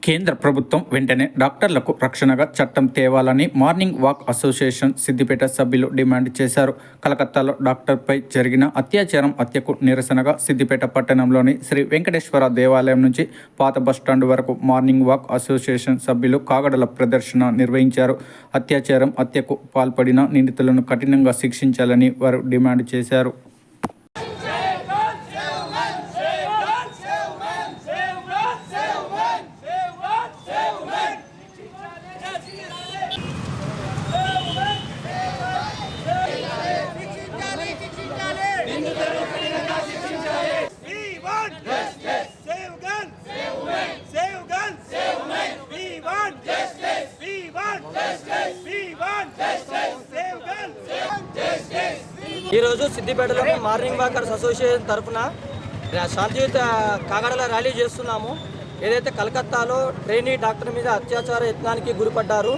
కేంద్ర ప్రభుత్వం వెంటనే డాక్టర్లకు రక్షణగా చట్టం తేవాలని మార్నింగ్ వాక్ అసోసియేషన్ సిద్దిపేట సభ్యులు డిమాండ్ చేశారు. కలకత్తాలో డాక్టర్పై జరిగిన అత్యాచారం హత్యకు నిరసనగా సిద్దిపేట పట్టణంలోని శ్రీ వెంకటేశ్వర దేవాలయం నుంచి పాత బస్టాండ్ వరకు మార్నింగ్ వాక్ అసోసియేషన్ సభ్యులు కాగడల ప్రదర్శన నిర్వహించారు. అత్యాచారం హత్యకు పాల్పడిన నిందితులను కఠినంగా శిక్షించాలని వారు డిమాండ్ చేశారు. ఈరోజు సిద్దిపేటలో మార్నింగ్ వాకర్స్ అసోసియేషన్ తరఫున శాంతియుత కాగడల ర్యాలీ చేస్తున్నాము. ఏదైతే కలకత్తాలో ట్రైనీ డాక్టర్ మీద అత్యాచార యత్నానికి గురిపడ్డారు,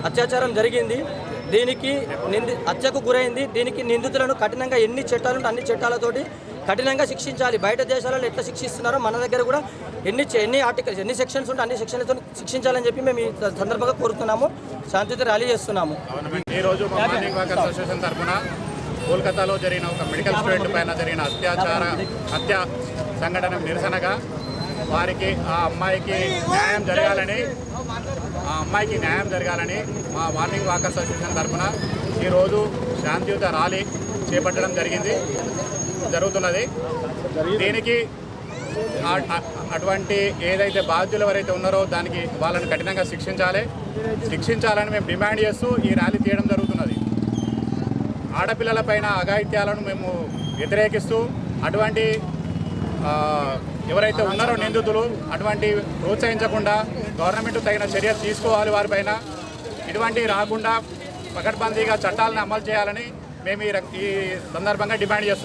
అత్యాచారం జరిగింది, దీనికి హత్యకు గురైంది. దీనికి నిందితులను కఠినంగా ఎన్ని చట్టాలు ఉంటే అన్ని చట్టాలతోటి కఠినంగా శిక్షించాలి. బయట దేశాలలో ఎట్లా శిక్షిస్తున్నారో మన దగ్గర కూడా ఎన్ని ఆర్టికల్స్ ఎన్ని సెక్షన్స్ ఉంటే అన్ని సెక్షన్లతో శిక్షించాలని చెప్పి మేము ఈ సందర్భంగా కోరుతున్నాము. శాంతియుత ర్యాలీ చేస్తున్నాము. ఈరోజు మార్నింగ్ వాకర్స్ అసోసియేషన్ తరఫున కోల్కతాలో జరిగిన ఒక మెడికల్ స్టూడెంట్ పైన జరిగిన హత్య సంఘటన నిరసనగా వారికి ఆ అమ్మాయికి న్యాయం జరగాలని మా మార్నింగ్ వాకర్స్ అసోసియేషన్ తరఫున ఈరోజు శాంతియుత ర్యాలీ చేపట్టడం జరుగుతున్నది. దీనికి అటువంటి ఏదైతే బాధ్యులు ఎవరైతే ఉన్నారో దానికి వాళ్ళని కఠినంగా శిక్షించాలని మేము డిమాండ్ చేస్తూ ఈ ర్యాలీ తీయడం జరుగుతున్నది. ఆడపిల్లలపైన అఘాయిత్యాలను మేము వ్యతిరేకిస్తూ అటువంటి ఎవరైతే ఉన్నారో నిందితులు అటువంటి ప్రోత్సహించకుండా గవర్నమెంట్ తగిన చర్య తీసుకోవాలి. వారిపైన ఇటువంటి రాకుండా పకడ్బందీగా చట్టాలను అమలు చేయాలని మేము ఈ సందర్భంగా డిమాండ్ చేస్తున్నాం.